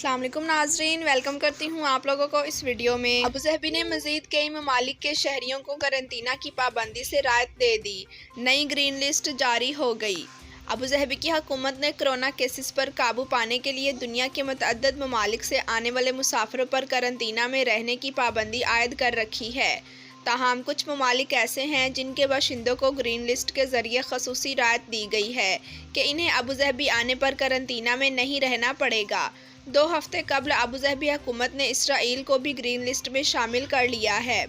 السلام علیکم ناظرین، ویلکم کرتی ہوں آپ لوگوں کو اس ویڈیو میں۔ ابوظہبی نے مزید کئی ممالک کے شہریوں کو قرنطینہ کی پابندی سے راحت دے دی، نئی گرین لسٹ جاری ہو گئی۔ ابوظہبی کی حکومت نے کرونا کیسز پر قابو پانے کے لیے دنیا کے متعدد ممالک سے آنے والے مسافروں پر قرنطینہ میں رہنے کی پابندی عائد کر رکھی ہے۔ تاہم کچھ ممالک ایسے ہیں جن کے باشندوں کو گرین لسٹ کے ذریعے خصوصی رعایت دی گئی ہے کہ انہیں ابوظہبی آنے پر قرنطینہ میں نہیں رہنا پڑے گا۔ 2 ہفتے قبل ابوظہبی حکومت نے اسرائیل کو بھی گرین لسٹ میں شامل کر لیا ہے،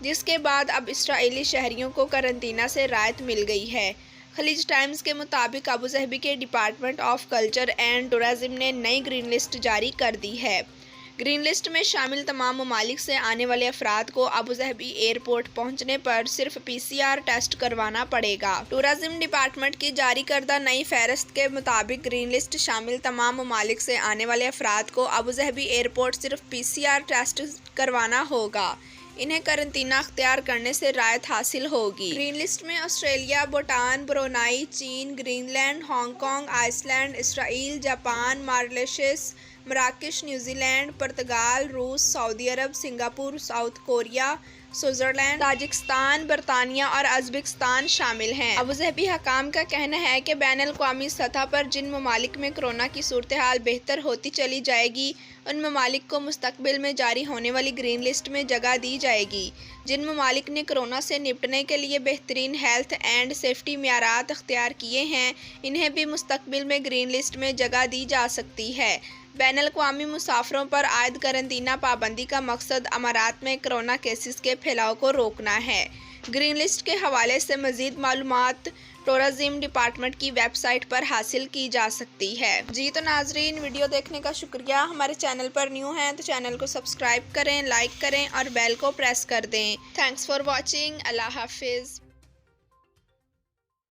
جس کے بعد اب اسرائیلی شہریوں کو قرنطینہ سے رعایت مل گئی ہے۔ خلیج ٹائمز کے مطابق ابوظہبی کے department of culture and tourism نے نئی گرین لسٹ جاری کر دی ہے۔ گرین لسٹ میں شامل تمام ممالک سے آنے والے افراد کو ابوظہبی ایئرپورٹ پہنچنے پر صرف PCR ٹیسٹ کروانا پڑے گا۔ ٹورازم ڈپارٹمنٹ کی جاری کردہ نئی فہرست کے مطابق گرین لسٹ شامل تمام ممالک سے آنے والے افراد کو ابوظہبی ایئرپورٹ صرف PCR ٹیسٹ کروانا ہوگا۔ انہیں قرنطینہ اختیار کرنے سے رعایت حاصل ہوگی۔ گرین لسٹ میں آسٹریلیا، بھوٹان، برونائی، چین، Greenland, Hong Kong, Iceland, اسرائیل، جاپان، ماریشس، مراکش، نیوزی لینڈ، پرتگال، روس، سعودی عرب، Singapore, South Korea, Switzerland, Tajikistan, برطانیہ اور ازبکستان شامل ہیں۔ ابوظہبی حکام کا کہنا ہے کہ بین الاقوامی سطح پر جن ممالک میں کورونا کی صورتحال بہتر ہوتی چلی جائے گی، ان ممالک کو مستقبل میں جاری ہونے والی گرین لسٹ میں جگہ دی جائے گی۔ جن ممالک نے کورونا سے نمٹنے کے لیے بہترین ہیلتھ اینڈ سیفٹی معیارات اختیار کیے ہیں، انہیں بھی مستقبل میں گرین لسٹ میں جگہ دی جا سکتی ہے۔ بین الاقوامی مسافروں پر عائد قرنطینہ پابندی کا مقصد امارات میں کورونا کیسز کے پھیلاؤ کو روکنا ہے۔ گرین لسٹ کے حوالے سے مزید معلومات ٹورازم ڈپارٹمنٹ کی ویب سائٹ پر حاصل کی جا سکتی ہے۔ جی تو ناظرین، ویڈیو دیکھنے کا شکریہ۔ ہمارے چینل پر نیو ہیں تو چینل کو سبسکرائب کریں، لائک کریں اور بیل کو پریس کر دیں۔ Thanks for watching. اللہ حافظ۔